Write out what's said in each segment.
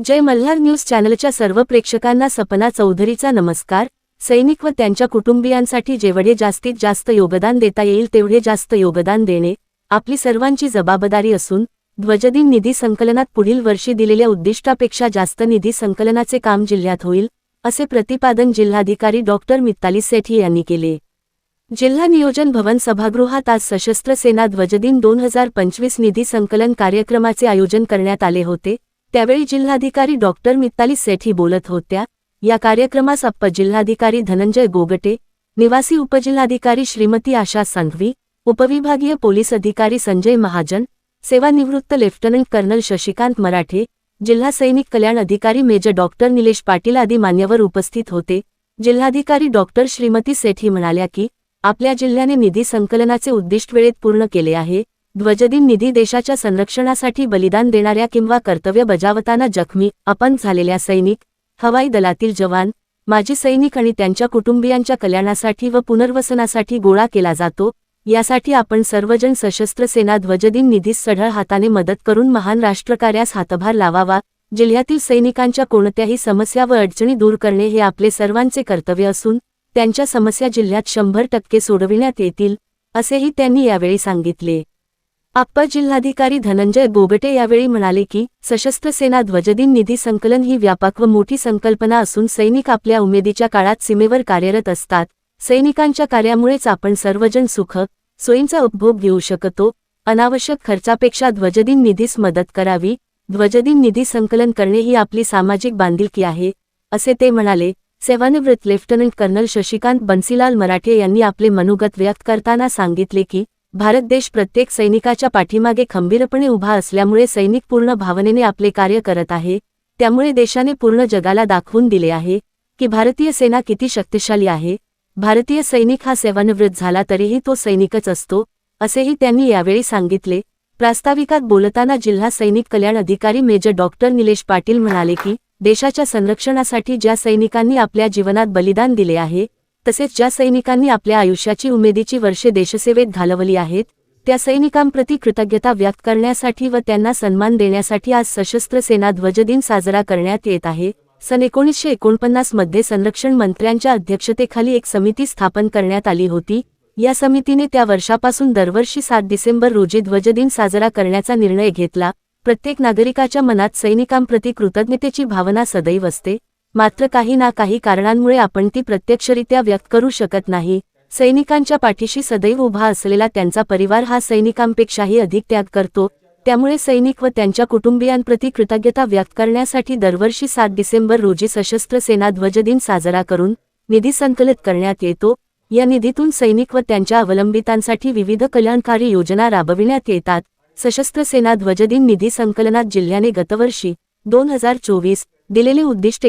जय Malhar news चॅनलच्या सर्व प्रेक्षकांना सपना चौधरीचा नमस्कार। सैनिक व त्यांच्या कुटुंबियांसाठी जेवढे जास्तीत जास्त योगदान देता येईल तेवढे जास्त योगदान देणे आपली सर्वांची जबाबदारी असून ध्वजदिन निधी संकलनात पुढील वर्षी दिलेल्या उद्दिष्टापेक्षा जास्त निधी संकलनाचे काम जिल्ह्यात होईल, असे प्रतिपादन जिल्हाधिकारी डॉक्टर मिताली सेठी यांनी केले। जिल्हा नियोजन भवन सभागृहात आज सशस्त्र सेना ध्वजदिन 2025 निधी संकलन कार्यक्रमाचे आयोजन करण्यात आले होते। त्यावेळी जिल्हाधिकारी डॉक्टर मिताली सेठी बोलत होत्या। या कार्यक्रमास अप्पर जिल्हाधिकारी धनंजय गोगटे, निवासी उपजिल्हाधिकारी श्रीमती आशा संघवी, उपविभागीय पोलीस अधिकारी संजय महाजन, सेवानिवृत्त लेफ्टनंट कर्नल शशिकांत मराठे, जिल्हा सैनिक कल्याण अधिकारी मेजर डॉक्टर निलेश पाटील आदी मान्यवर उपस्थित होते। जिल्हाधिकारी डॉक्टर श्रीमती सेठी म्हणाल्या की आपल्या जिल्ह्याने निधी संकलनाचे उद्दिष्ट वेळेत पूर्ण केले आहे। ध्वजदिन निधी देशाच्या संरक्षणासाठी बलिदान देणाऱ्या किंवा कर्तव्य बजावताना जखमी, अपंग झालेल्या सैनिक, हवाई दलातील जवान, माजी सैनिक आणि त्यांच्या कुटुंबियांच्या कल्याणासाठी व पुनर्वसनासाठी गोळा केला जातो। यासाठी आपण सर्वजण सशस्त्र सेना ध्वजदिन निधीस सढळ हाताने मदत करून महान राष्ट्रकार्यास हातभार लावावा। जिल्ह्यातील सैनिकांच्या कोणत्याही समस्या व अडचणी दूर करणे हे आपले सर्वांचे कर्तव्य असून त्यांच्या समस्या जिल्ह्यात 100% सोडविण्यात येतील, असेही त्यांनी यावेळी सांगितले। अप्पर जिल्हाधिकारी धनंजय गोगटे यावेळी म्हणाले की सशस्त्र सेना ध्वजदिन निधी संकलन ही व्यापक व मोठी संकल्पना असून सैनिक आपल्या उमेदीच्या काळात सीमेवर कार्यरत असतात। सैनिकांच्या कार्यामुळेच आपण सर्वजण सुख सोयींचा उपभोग घेऊ शकतो। अनावश्यक खर्चापेक्षा ध्वजदिन निधीस मदत करावी। ध्वजदिन निधी संकलन करणे ही आपली सामाजिक बांधिलकी आहे, असे ते म्हणाले। सेवानिवृत्त लेफ्टनंट कर्नल शशिकांत बन्सीलाल मराठे यांनी आपले मनोगत व्यक्त करताना सांगितले की भारत देश प्रत्येक सैनिकाच्या पाठीमागे खंबीरपणे उभा असल्यामुळे सैनिक पूर्ण भावनेने आपले कार्य करत आहे। त्यामुळे देशाने पूर्ण जगाला दाखवून दिले आहे की भारतीय सेना किती शक्तिशाली आहे। भारतीय सैनिक हा सेवानिवृत्त झाला तरीही तो सैनिकच असतो, असेही त्यांनी यावेळी सांगितले। प्रास्ताविकात बोलताना जिल्हा सैनिक कल्याण अधिकारी मेजर डॉक्टर निलेश पाटील म्हणाले की देशाच्या संरक्षणासाठी ज्या सैनिकांनी आपल्या जीवनात बलिदान दिले आहे, तसेच ज्या सैनिकांनी आपल्या आयुष्याची उमेदीची वर्षे देशसेवेत घालवली आहेत, त्या सैनिकांप्रती कृतज्ञता व्यक्त करण्यासाठी व त्यांना सन्मान देण्यासाठी आज सशस्त्र सेना ध्वजदिन साजरा करण्यात येत आहे। सन 1949 मध्ये संरक्षण मंत्र्यांच्या अध्यक्षतेखाली एक समिती स्थापन करण्यात आली होती। या समितीने त्या वर्षापासून दरवर्षी 7 डिसेंबर रोजी ध्वजदिन साजरा करण्याचा निर्णय घेतला। प्रत्येक नागरिकाच्या मनात सैनिकांप्रती कृतज्ञतेची भावना सदैव असते, मात्र काही ना काही कारणांमुळे आपण ती प्रत्यक्षरित्या व्यक्त करू शकत नाही। सैनिकांच्या पाठीशी सदैव उभा असलेला त्यांचा परिवार हा सैनिकांपेक्षाही अधिक त्याग करतो। त्यामुळे सैनिक व त्यांच्या कुटुंबियांप्रती कृतज्ञता व्यक्त करण्यासाठी दरवर्षी 7 डिसेंबर रोजी सशस्त्र सेना ध्वजदिन साजरा करून निधी संकलित करण्यात येतो। या निधीतून सैनिक व त्यांच्या अवलंबितांसाठी विविध कल्याणकारी योजना राबविण्यात येतात। सशस्त्र सेना ध्वजदिन निधी संकलनात जिल्ह्याने गतवर्षी 2024 दिलेले उद्दिष्ट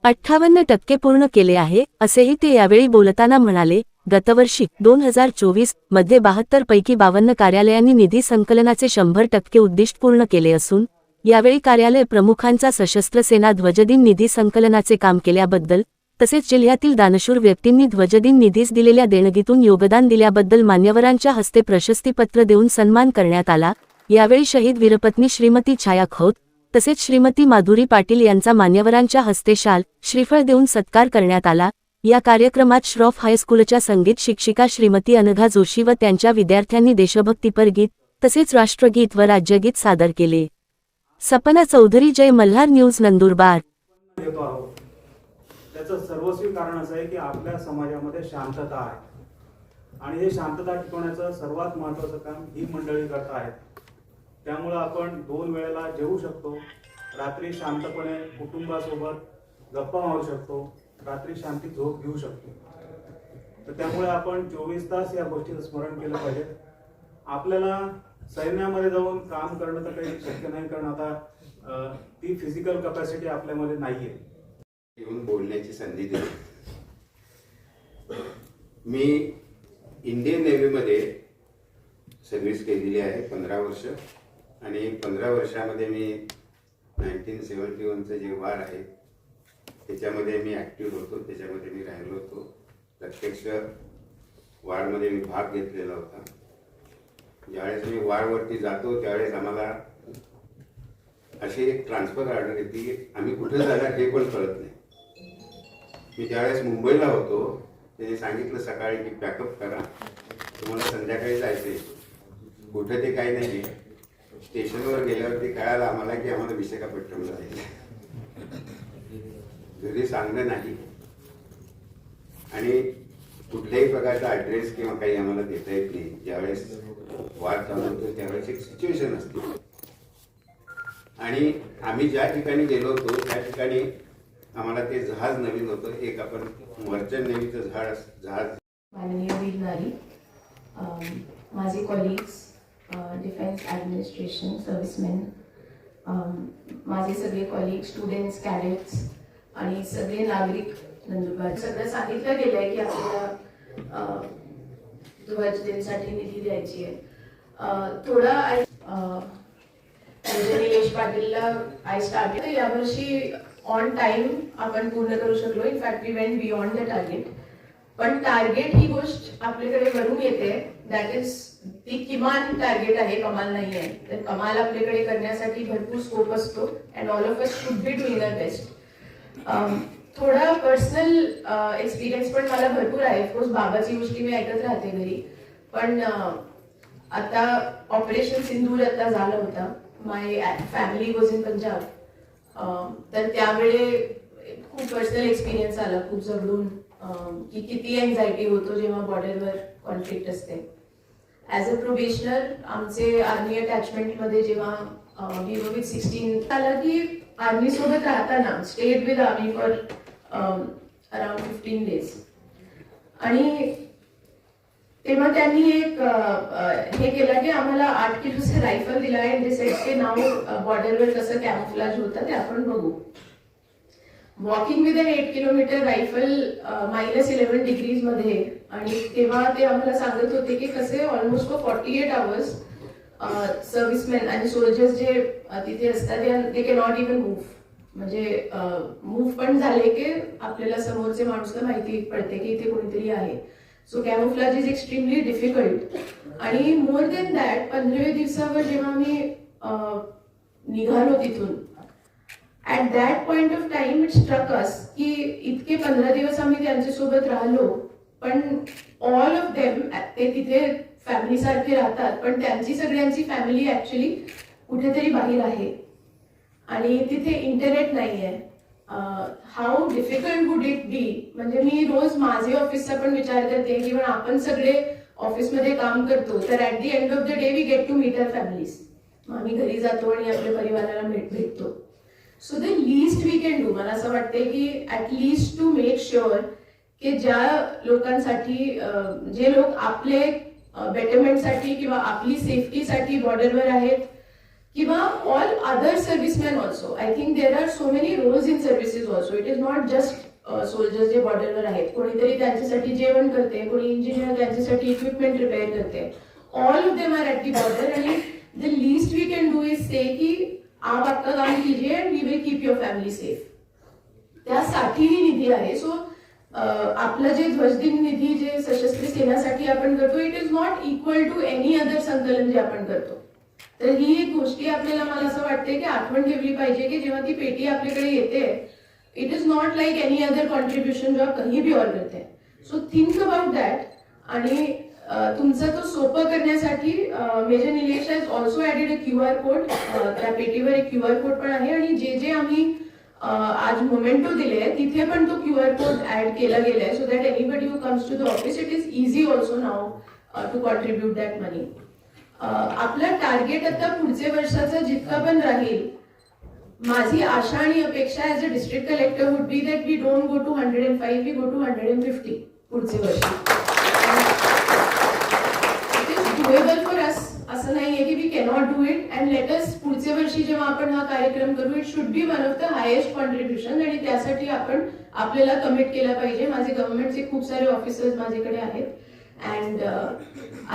158% पूर्ण केले आहे, असेही ते यावेळी बोलताना म्हणाले। गतवर्षी 2024 मध्ये 72 पैकी 52 कार्यालयांनी निधी संकलनाचे 100% उद्दिष्ट पूर्ण केले असून यावेळी कार्यालय प्रमुखांचा सशस्त्र सेना ध्वजदिन निधी संकलनाचे काम केल्याबद्दल तसेच जिल्ह्यातील दानशूर व्यक्तींनी ध्वजदिन निधीस दिलेल्या देणगीतून योगदान दिल्याबद्दल मान्यवरांच्या हस्ते प्रशस्तीपत्र देऊन सन्मान करण्यात आला। यावेळी शहीद वीरपत्नी श्रीमती छाया खोत तसेच श्रीमती माधुरी पाटील यांचा मान्यवरांच्या हस्ते शाल, श्रीफळ देऊन सत्कार करण्यात आला। या कार्यक्रमात श्रॉफ हायस्कूलच्या संगीत शिक्षिका श्रीमती अनघा जोशी व त्यांच्या विद्यार्थ्यांनी देशभक्तीपर गीत तसेच राष्ट्रगीत व राज्यगीत सादर केले। सपना चौधरी, जय मल्हार न्यूज, नंदुरबार। त्याचं सर्वस्वी कारण असं आहे की आपल्या समाजामध्ये शांतता आहे आणि हे शांतता टिकवण्याचं सर्वात महत्त्वाचं काम ही मंडळी करत आहेत। त्यामुळे आपण 2 वेळेला जेवू शकतो, रात्री शांतपणे कुटुंबासोबत गप्पा मारू शकतो, रात्री शांती झोप घेऊ शकतो। तर त्यामुळे आपण 24 तास या गोष्टीचं स्मरण केलं पाहिजे। आपल्याला सैन्यामध्ये जाऊन काम करणं तर काही शक्य नाही, कारण आता ती फिजिकल कॅपॅसिटी आपल्यामध्ये नाहीये। येऊन बोलण्याची संधी दिली। मी इंडियन नेव्हीमध्ये सर्व्हिस केलेली आहे 15 वर्ष आणि 15 वर्षामध्ये मी 1971चं जे वार आहे त्याच्यामध्ये मी ॲक्टिव्ह होतो, त्याच्यामध्ये मी राहिलो होतो। प्रत्यक्ष वारमध्ये मी भाग घेतलेला होता। ज्यावेळेस मी वारवरती जातो त्यावेळेस आम्हाला अशी एक ट्रान्सफर ऑर्डर येते, आम्ही कुठे जाणार हे पण कळत नाही. मी ज्यावेळेस मुंबईला होतो त्याने सांगितलं सकाळी की पॅकअप करा, तुम्हाला संध्याकाळी जायचंय. कुठे ते काही नाही. स्टेशनवर गेल्यावरती कळालं आम्हाला की आम्हाला विशाखापट्टणमला जायचं, घरी सांगणं नाही आणि कुठल्याही प्रकारचा ऍड्रेस किंवा काही आम्हाला देता येत नाही. ज्यावेळेस वाद चालू होतो त्यावेळेस एक सिच्युएशन असते. आणि आम्ही ज्या ठिकाणी गेलो होतो त्या ठिकाणी आम्हाला ते जहाज नवीन होतं. एक आपण मर्चंट नेव्हीचं जहाज माननीय वीर नारी, माझे कॉलिग्स, डिफेन्स ॲडमिनिस्ट्रेशन सर्व्हिसमेन, माझे सगळे कॉलिग, स्टुडंट्स, कॅडेट्स आणि सगळे नागरिक नंदुरबार, सगळं सांगितलं गेलं आहे की आपल्याला ध्वज दिनासाठी निधी द्यायची आहे. थोडा निलेश पाटीलला आय स्टार्टेड, यावर्षी ऑन टाइम आपण पूर्ण करू शकलो. In fact we went beyond the target. पण टार्गेट ही गोष्ट आपल्याकडे वरून येते, दॅट इज ती किमान टार्गेट आहे, कमाल नाही आहे. तर कमाल आपल्याकडे करण्यासाठी भरपूर स्कोप असतो and all of us should be doing our best. थोडा पर्सनल एक्सपिरियन्स पण मला भरपूर आहे. ऑफकोर्स बाबाची गोष्टी मी ऐकत राहते घरी, पण आता ऑपरेशन सिंदूर आता झालं होतं. माय फॅमिली वॉज इन पंजाब. तर त्यावेळी खूप पर्सनल एक्सपिरियन्स आला, खूप जवळून, की किती एन्झायटी होतो जेव्हा बॉर्डरवर कॉन्फ्लिक्ट असते. ॲज अ प्रोबेशनर आमचे आर्मी अटॅचमेंटमध्ये जेव्हा वी वर विथ 16 आलं की आर्मी सोबत राहताना stayed with army for around 15 days. आणि तेव्हा त्यांनी एक हे केलं की आम्हाला 8 किलोचं रायफल दिला आहे. ते नाव बॉर्डरवर कसं कॅमोफ्लाज होतं ते आपण बघू. Walking with an 8 kilometre rifle -11 degrees मध्ये. आणि तेव्हा ते आम्हाला सांगत होते की कसे ऑलमोस्ट फॉर 48 hours सर्व्हिसमॅन आणि सोल्जर्स जे तिथे असतात ते कॅनॉट इव्हन मूव्ह. म्हणजे मूव्ह पण झाले की आपल्याला समोरचे माणूसला माहिती पडते की इथे कोणीतरी आहे. So camouflage is extremely difficult. आणि मोर देन दॅट 15व्या दिवसावर जेव्हा मी निघालो तिथून, at that point of time it struck us की इतके 15 दिवस आम्ही त्यांच्यासोबत राहिलो, पण ऑल ऑफ देम ते तिथे फॅमिली सारखे राहतात, पण त्यांची सगळ्यांची फॅमिली ऍक्च्युली कुठेतरी बाहेर आहे आणि तिथे इंटरनेट नाहीये. How difficult would it be. म्हणजे मी रोज माझे ऑफिसचा पण विचार करते की आपण सगळे ऑफिसमध्ये काम करतो, तर at the end of the day we get to meet our families. आम्ही घरी जातो आणि आपल्या परिवाराला भेटतो. So the least we can do, मला असं वाटते की ऍटलीस्ट टू मेक शुअर की ज्या लोकांसाठी, जे लोक आपले बेटरमेंटसाठी किंवा आपली सेफ्टीसाठी बॉर्डरवर आहेत, किंवा all other serviceman also. I think there are so many roles in services also. It is not just soldiers जे बॉर्डरवर आहेत. कोणीतरी त्यांच्यासाठी जेवण करते, कोणी इंजिनियर त्यांच्यासाठी इक्विपमेंट रिपेअर करते. All of them are at the border. आणि the least we can do is say की आप आपका काम कीजिए and we will keep your family safe. त्यासाठीही निधी आहे. सो आपलं जे ध्वजदिन निधी जे सशस्त्र सेनासाठी आपण करतो, it is not equal to any other संकलन जे आपण करतो. तर ही एक गोष्टी आपल्याला, मला असं वाटते की आठवण ठेवली पाहिजे की जेव्हा ती पेटी आपल्याकडे येते, it is not like any other contribution जो आप कहीं भी और करते हैं. So think about that. आणि तुमचं तो सोपं करण्यासाठी major Nilesh has also added a QR code. त्या पेटीवर एक QR कोड पण आहे. आणि जे आम्ही आज मोमेंटो दिले तिथे पण तो QR कोड ऍड केला गेलाय, so that anybody who comes to the office it is easy also now to contribute that money. आपलं टार्गेट आता पुढच्या वर्षाचं जितकं पण राहील, माझी आशा आणि अपेक्षा as a district collector would be that we don't go to 105, we go to 150 पुढचे वर्ष. It is doable for us. असं नाहीये की we cannot do it. And let us पुढच्या वर्षी जेव्हा आपण हा कार्यक्रम करू, it should be one of the highest contribution. आणि त्यासाठी आपण आपल्याला कमिट केलं पाहिजे. माझे गव्हर्नमेंटचे खूप सारे ऑफिसर्स माझ्याकडे आहेत. And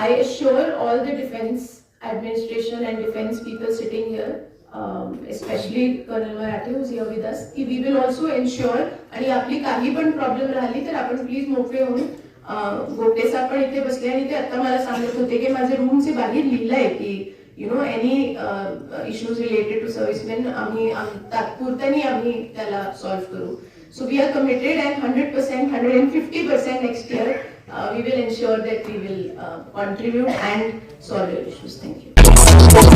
I assure all the defense administration and defense people sitting here, especially Colonel Marathe who is here with us, कि we will also ensure. आणि आपली काही पण प्रॉब्लेम राहिली तर आपण प्लीज मोकळे होऊन, गोपटे साहेब पण इथे बसले आणि ते आता मला सांगत होते की माझे रूमचे बाहेर लिहिलंय की any issues related to servicemen आम्ही तात्पुरत्याने आम्ही त्याला सॉल्व्ह करू. So we are committed and 100%, 150% next year we will ensure that we will contribute and solve your issues. Thank you.